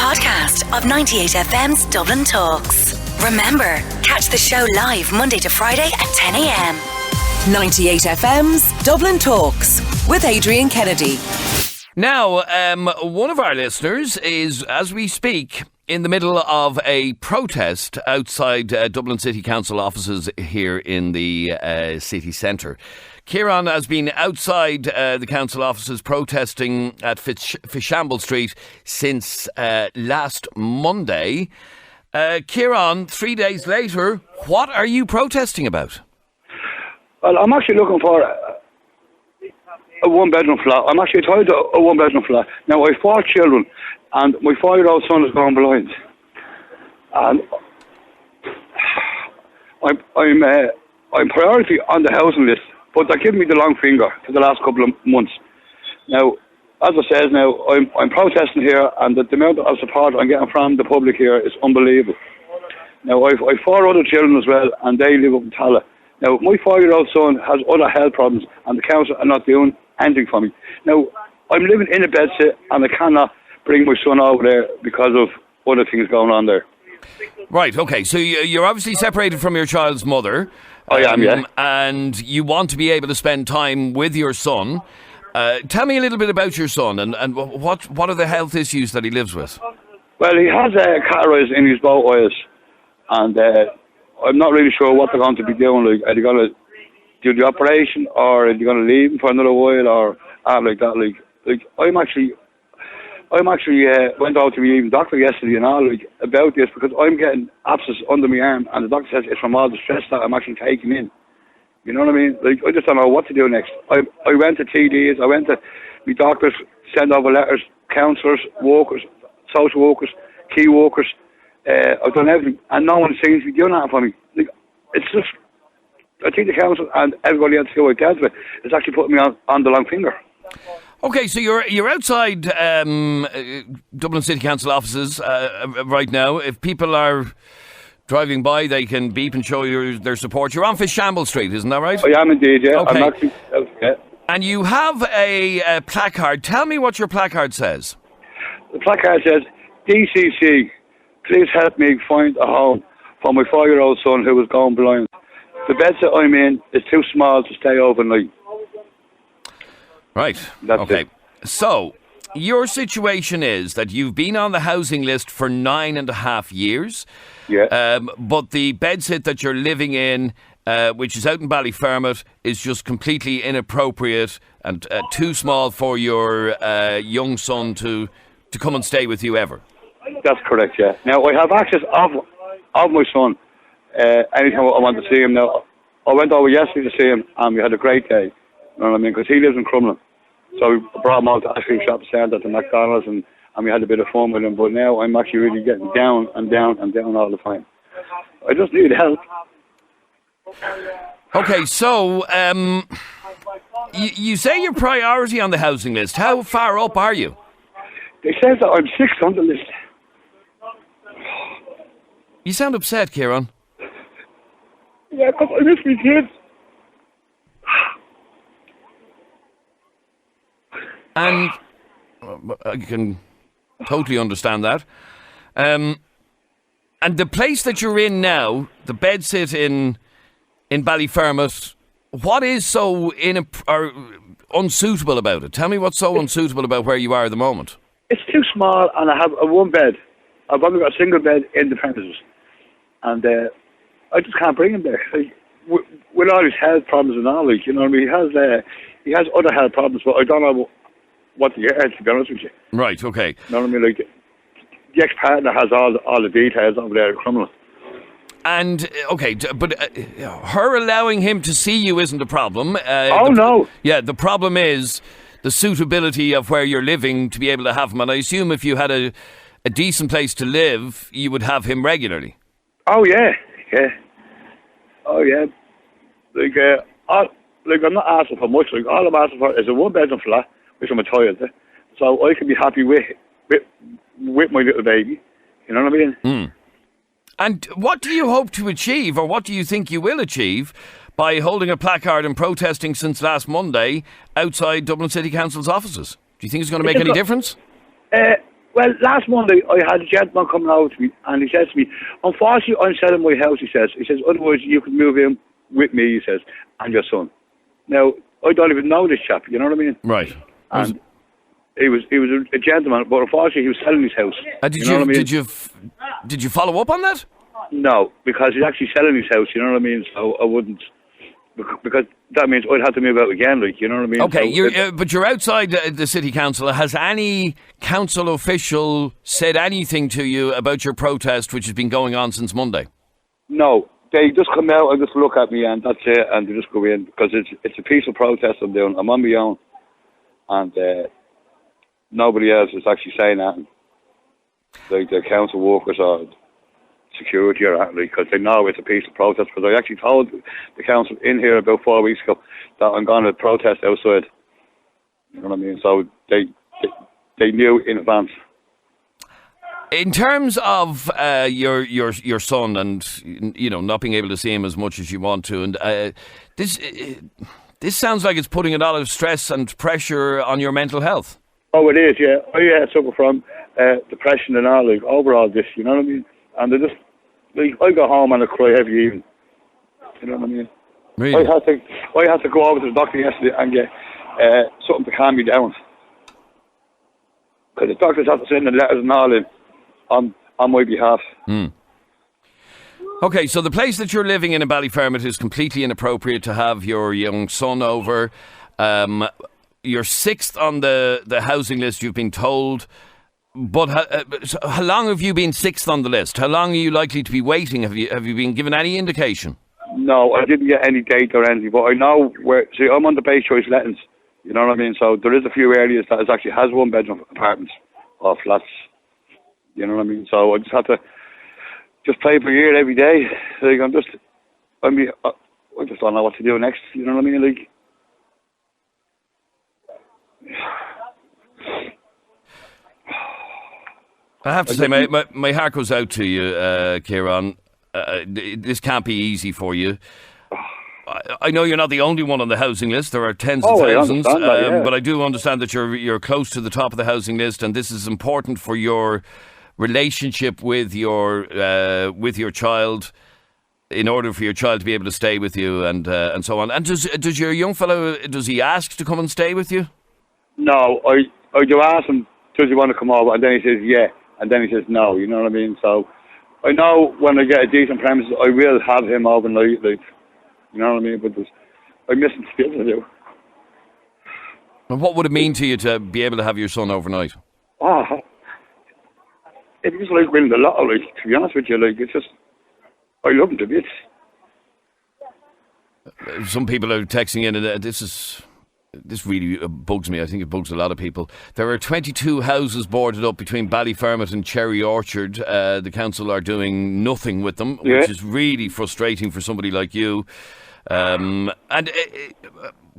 podcast of 98FM's Dublin Talks. Remember, catch the show live Monday to Friday at 10 a.m. 98FM's Dublin Talks with Adrian Kennedy. Now, one of our listeners is, as we speak, in the middle of a protest outside Dublin City Council offices here in the city centre. Kieran has been outside the council offices protesting at Fishamble Street since last Monday. Kieran, 3 days later, what are you protesting about? Well, I'm actually looking for a one-bedroom flat. I'm actually tired of a one-bedroom flat. Now, I have 4 children, and my 4-year-old son has gone blind. And I'm priority on the housing list, but they're giving me the long finger for the last couple of months. Now, as I said, I'm protesting here, and the amount of support I'm getting from the public here is unbelievable. Now, I've 4 other children as well, and they live up in Tala. Now, my 4-year-old son has other health problems, and the council are not doing anything for me. Now, I'm living in a bedsit, and I cannot bring my son over there because of other things going on there. Right, okay. So you're obviously separated from your child's mother. I am, yeah. And you want to be able to spend time with your son. Tell me a little bit about your son, and what are the health issues that he lives with? Well, he has cataracts in his both eyes, and I'm not really sure what they're going to be doing. Like, are they going to do the operation, or are they going to leave him for another while, or like that? Like I'm actually went out to the doctor yesterday and all about this, because I'm getting abscess under my arm, and the doctor says it's from all the stress that I'm actually taking in. You know what I mean? Like, I just don't know what to do next. I went to TDs, I went to my doctors, send over letters, counsellors, workers, social workers, key workers. I've done everything, and no one seems to be doing that for me. Like, it's just, I think the council and everybody else who I dealt with is actually putting me on the long finger. Okay, so you're outside Dublin City Council offices right now. If people are driving by, they can beep and show you their support. You're on Fishamble Street, isn't that right? I am indeed, yeah. Okay. I'm actually, yeah. And you have a placard. Tell me what your placard says. The placard says, DCC, please help me find a home for my 4-year-old son who was going blind. The bed that I'm in is too small to stay overnight. Right. That's okay. it. So, your situation is that you've been on the housing list for 9.5 years. Yeah. But the bedsit that you're living in, which is out in Ballyfermot, is just completely inappropriate and too small for your young son to come and stay with you ever. That's correct, yeah. Now, I have access of my son anytime I want to see him. Now, I went over yesterday to see him, and we had a great day. You know what I mean? Because he lives in Crumlin. So we brought him out to ice cream shop centre to McDonald's, and we had a bit of fun with him. But now I'm actually really getting down and down and down all the time. I just need help. Okay, so you say your priority on the housing list. How far up are you? They said that I'm 6th on the list. You sound upset, Kieran. Yeah, because I miss my kids. And I can totally understand that. And the place that you're in now, the bedsit in Ballyfermot, what is so unsuitable about it? Tell me what's so unsuitable about where you are at the moment. It's too small, and I have a one bed. I've only got a single bed in the premises, and I just can't bring him there. Like, with all his health problems and all, like, you know what I mean? He has other health problems, but I don't know what to get, to be honest with you. Right, okay. You know what I mean? Like, the ex-partner has all the details over there at Crumlin. And, okay, but her allowing him to see you isn't a problem. No. Yeah, the problem is the suitability of where you're living to be able to have him. And I assume if you had a decent place to live, you would have him regularly. Oh, yeah. Oh, yeah. Like, I'm not asking for much. Like, all I'm asking for is a one-bedroom flat, which I'm a toilet, so I can be happy with my little baby. You know what I mean? Mm. And what do you hope to achieve, or what do you think you will achieve by holding a placard and protesting since last Monday outside Dublin City Council's offices? Do you think it's going to make any difference? Well, last Monday I had a gentleman coming out to me, and he says to me, "Unfortunately, I'm selling my house." He says, "Otherwise you could move in with me." He says, "and your son." Now I don't even know this chap. You know what I mean? Right. And he was a gentleman, but unfortunately he was selling his house. Did know what I mean? did you follow up on that? No, because he's actually selling his house. You know what I mean? So I wouldn't, because that means I'd have to move out again. Like, you know what I mean? Okay, So but you're outside the city council. Has any council official said anything to you about your protest, which has been going on since Monday? No, they just come out and just look at me, and that's it, and they just go in, because it's a peaceful protest I'm doing. I'm on my own, and nobody else is actually saying that. Like the council workers or security or that, because they know it's a peaceful protest. Because I actually told the council in here about 4 weeks ago that I'm going to protest outside. You know what I mean? So they knew in advance. In terms of your son and not being able to see him as much as you want to, and this sounds like it's putting a lot of stress and pressure on your mental health. Oh, it is, yeah. I suffer from depression and all, like, overall this, you know what I mean? And I go home and I cry every evening. You know what I mean? Really? I had to go over to the doctor yesterday and get something to calm me down. Because the doctors have to send the letters and all in on my behalf. Mm. Okay, so the place that you're living in Ballyfermot is completely inappropriate to have your young son over. You're sixth on the housing list, you've been told. But how long have you been sixth on the list? How long are you likely to be waiting? Have you been given any indication? No, I didn't get any date or anything. But I know where. See, I'm on the base choice lettings. You know what I mean? So there is a few areas that actually has one bedroom apartments or flats. You know what I mean? So I just have to play by ear every day. Like I just don't know what to do next. You know what I mean? Like. I have to say, my heart goes out to you, Kieran. This can't be easy for you. I know you're not the only one on the housing list. There are tens of thousands, but I do understand that you're close to the top of the housing list, and this is important for your relationship with your child, in order for your child to be able to stay with you and so on. And does your young fellow, does he ask to come and stay with you? No, I do ask him, does he want to come over, and then he says yeah. And then he says no, you know what I mean? So I know when I get a decent premises, I will have him overnight, like, you know what I mean? But I miss him still to do. And what would it mean to you to be able to have your son overnight? Oh, it was like winning the lotto, like, to be honest with you. Like, it's just, I love him to bits. Some people are texting in, and this really bugs me. I think it bugs a lot of people. There are 22 houses boarded up between Ballyfermot and Cherry Orchard. The council are doing nothing with them, which is really frustrating for somebody like you. And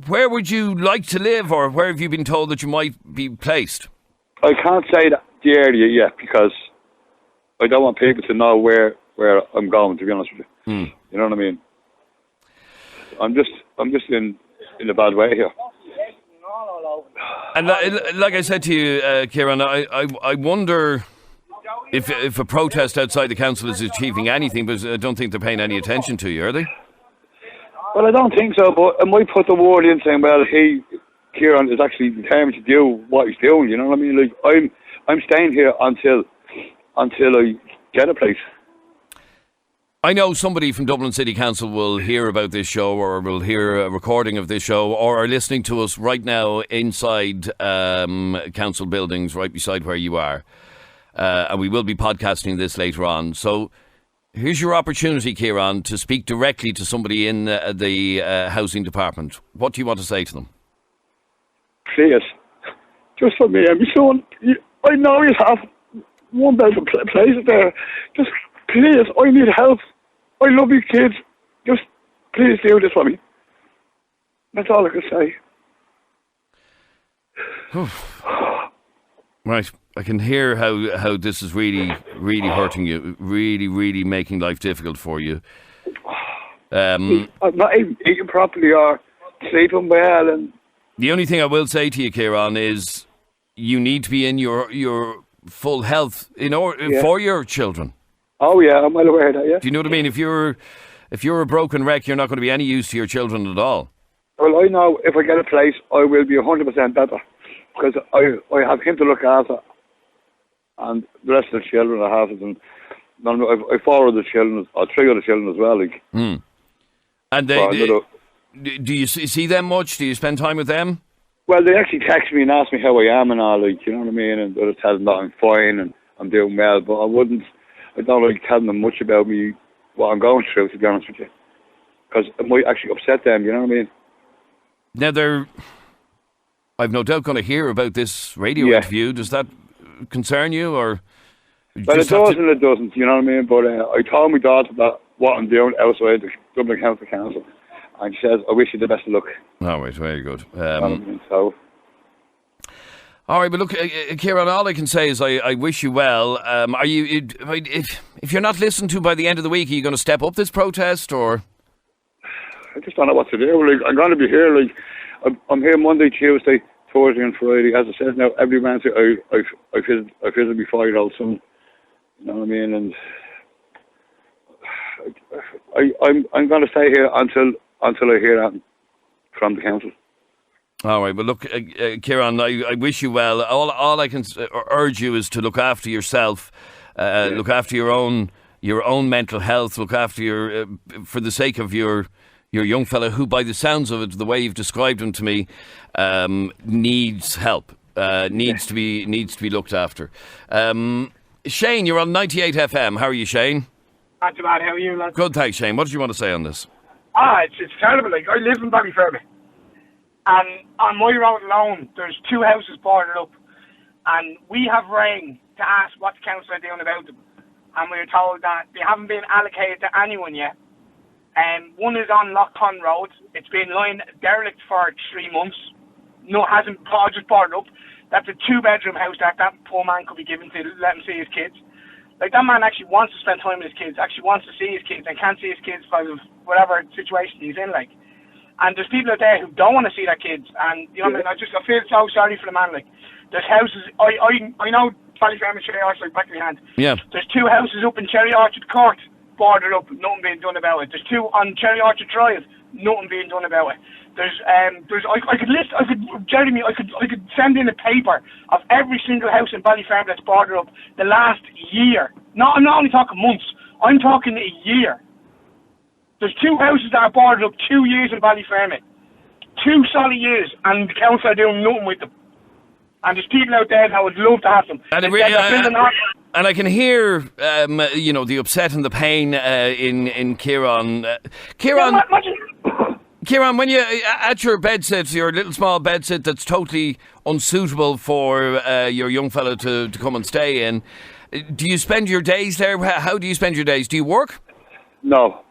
where would you like to live, or where have you been told that you might be placed? I can't say that the area yet, because I don't want people to know where I'm going, to be honest with you. Mm. You know what I mean? I'm just in a bad way here. And like I said to you, Kieran, I wonder if a protest outside the council is achieving anything, but I don't think they're paying any attention to you, are they? Well, I don't think so, but I might put the word in saying, well, Kieran is actually determined to do what he's doing, you know what I mean? Like, I'm staying here until I get a place. I know somebody from Dublin City Council will hear about this show, or will hear a recording of this show, or are listening to us right now inside council buildings, right beside where you are. And we will be podcasting this later on. So here's your opportunity, Kieran, to speak directly to somebody in the housing department. What do you want to say to them? Please, just for me and my son. I know you have one bedroom place there. Just please, I need help. I love you kids. Just please do this for me. That's all I can say. Right. I can hear how this is really, really hurting you. Really, really making life difficult for you. I'm not even eating properly or sleeping well. And the only thing I will say to you, Kieran, is you need to be in your full health for your children. Oh yeah, I'm well aware of that. Yeah. Do you know what I mean? If you're a broken wreck, you're not going to be any use to your children at all. Well, I know if I get a place, I will be 100% better because I have him to look after, and the rest of the children I have, and I 4 other children, or 3 other children as well. Like. And do you see them much? Do you spend time with them? Well, they actually text me and ask me how I am and all, like, you know what I mean? And I just tell them that I'm fine and I'm doing well, but I don't like telling them much about me, what I'm going through, to be honest with you. Because it might actually upset them, you know what I mean? Now, I've no doubt going to hear about this radio interview. Does that concern you, or? Well, it does and it doesn't, you know what I mean? But I told my daughter that what I'm doing outside the Dublin County Council. And she says, I wish you the best of luck. Oh, right, very good. So. All right, but look, Kieran, all I can say is I wish you well. Are you, if you're not listened to by the end of the week, are you going to step up this protest, or? I just don't know what to do. Like, I'm going to be here. Like, I'm here Monday, Tuesday, Thursday, and Friday. As I said, now every Wednesday I visit my 5-year-old son. You know what I mean? And I'm going to stay here until I hear that from the council. All right, but look, Kieran, I wish you well. All I can urge you is to look after yourself, look after your own mental health, look after for the sake of your young fella, who, by the sounds of it, the way you've described him to me, needs help, needs to be looked after. Shane, you're on 98 FM. How are you, Shane? Not too bad. How are you, lad? Good, thanks, Shane. What did you want to say on this? It's terrible. Like, I live in Ballyfermot, and on my road alone, there's 2 houses boarded up, and we have rang to ask what the council are doing about them, and we were told that they haven't been allocated to anyone yet. One is on Lough Road. It's been lying derelict for 3 months. No, hasn't just boarded up. That's a 2-bedroom house that poor man could be given to let him see his kids. Like, that man actually wants to spend time with his kids, actually wants to see his kids, and can't see his kids because of whatever situation he's in, like. And there's people out there who don't want to see their kids, and, you know what I mean, I feel so sorry for the man, like. There's houses, I know Ballyfermot, Cherry Orchard, like, back of my hand. Yeah. There's 2 houses up in Cherry Orchard Court, boarded up, nothing being done about it. There's 2 on Cherry Orchard Drive, nothing being done about it. I could send in a paper of every single house in Ballyfermot that's boarded up the last year. No, I'm not only talking months, I'm talking a year. There's 2 houses that are boarded up 2 years in Ballyfermot. 2 solid years, and the council are doing nothing with them. And there's people out there that would love to have them. And I can hear, the upset and the pain in Kieran. Kieran, when you at your bedsit, your little small bedsit that's totally unsuitable for your young fella to come and stay in, do you spend your days there? How do you spend your days? Do you work? No.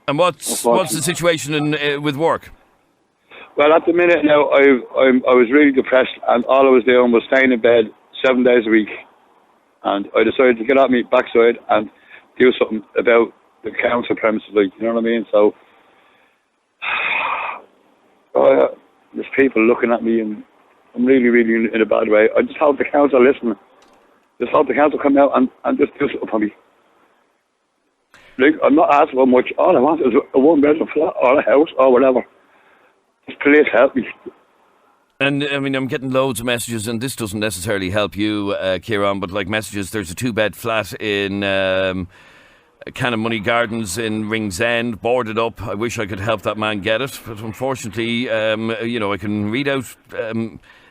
And what's the situation with work? Well, at the minute now, I was really depressed, and all I was doing was staying in bed 7 days a week. And I decided to get out my backside and do something about the council premises, like, you know what I mean? So, there's people looking at me, and I'm really, really in a bad way. I just hope the council listen. Just hope the council come out and just do something for me. Like, I'm not asking for much. All I want is a 1-bedroom flat or a house or whatever. Just please help me. And, I mean, I'm getting loads of messages, and this doesn't necessarily help you, Kieran, but like messages, there's a 2-bed flat in Cannon Gardens in Ringsend, boarded up. I wish I could help that man get it, but unfortunately, I can read out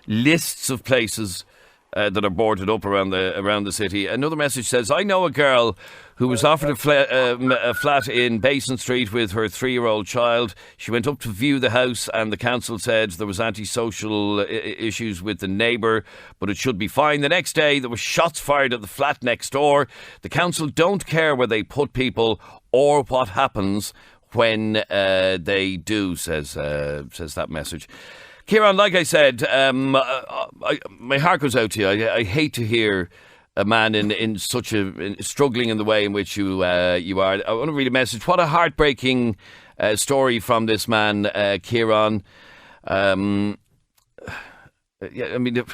lists of places that are boarded up around the city. Another message says, I know a girl who was offered a flat in Basin Street with her 3-year-old child. She went up to view the house, and the council said there was antisocial issues with the neighbour, but it should be fine. The next day, there were shots fired at the flat next door. The council don't care where they put people or what happens when they do, says that message. Kieran, like I said, my heart goes out to you. I hate to hear a man in such struggling in the way in which you are. I want to read a message. What a heartbreaking story from this man, Kieran. I mean,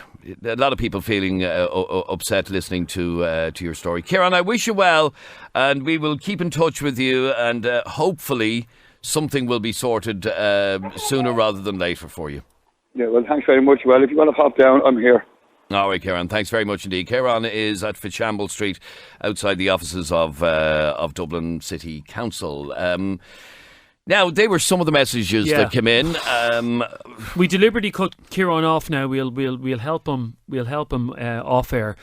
a lot of people feeling upset listening to your story. Kieran, I wish you well, and we will keep in touch with you, and hopefully something will be sorted sooner rather than later for you. Yeah, well, thanks very much. Well, if you want to pop down, I'm here. All right, Kieran, thanks very much indeed. Kieran is at Fichamble Street outside the offices of Dublin City Council. Now, they were some of the messages that came in. We deliberately cut Kieran off now. We'll help him. We'll help him off air.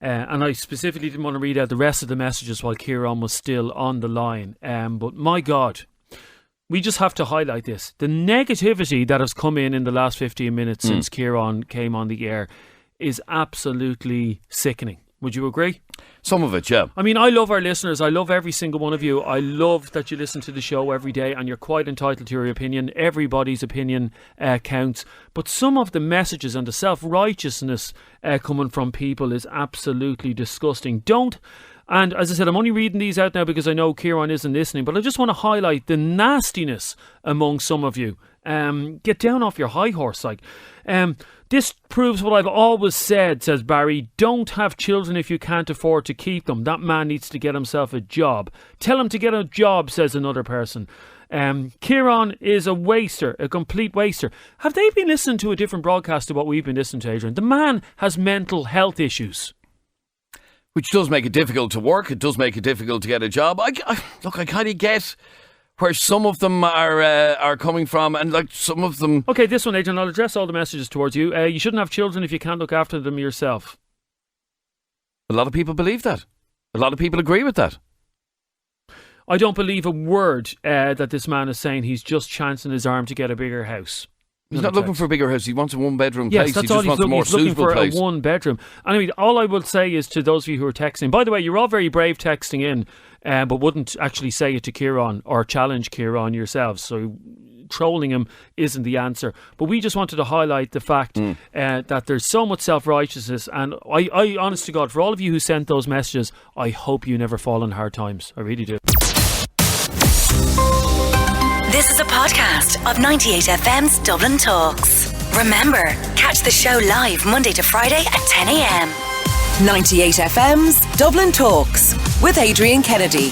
And I specifically didn't want to read out the rest of the messages while Kieran was still on the line. But my God, we just have to highlight this. The negativity that has come in the last 15 minutes since Kieran came on the air is absolutely sickening. Would you agree? Some of it, yeah. I mean, I love our listeners. I love every single one of you. I love that you listen to the show every day and you're quite entitled to your opinion. Everybody's opinion counts. But some of the messages and the self-righteousness coming from people is absolutely disgusting. And as I said, I'm only reading these out now because I know Kieran isn't listening, but I just want to highlight the nastiness among some of you. Get down off your high horse. This proves what I've always said, says Barry. Don't have children if you can't afford to keep them. That man needs to get himself a job. Tell him to get a job, says another person. Kieran is a waster, a complete waster. Have they been listening to a different broadcast to what we've been listening to, Adrian? The man has mental health issues. Which does make it difficult to work. It does make it difficult to get a job. I kind of get where some of them are coming from, and some of them... Okay, this one, Adrian, I'll address all the messages towards you. You shouldn't have children if you can't look after them yourself. A lot of people believe that. A lot of people agree with that. I don't believe a word that this man is saying. He's just chancing his arm to get a bigger house. He's not looking for a bigger house. He wants a one-bedroom place. Yes, that's he all just wants a more suitable place. He's looking for a one-bedroom. And I mean, all I will say is to those of you who are texting, by the way, you're all very brave texting in, but wouldn't actually say it to Kieran or challenge Kieran yourselves. So trolling him isn't the answer. But we just wanted to highlight the fact that there's so much self-righteousness. And I honest to God, for all of you who sent those messages, I hope you never fall in hard times. I really do. This is a podcast of 98FM's Dublin Talks. Remember, catch the show live Monday to Friday at 10 a.m. 98FM's Dublin Talks with Adrian Kennedy.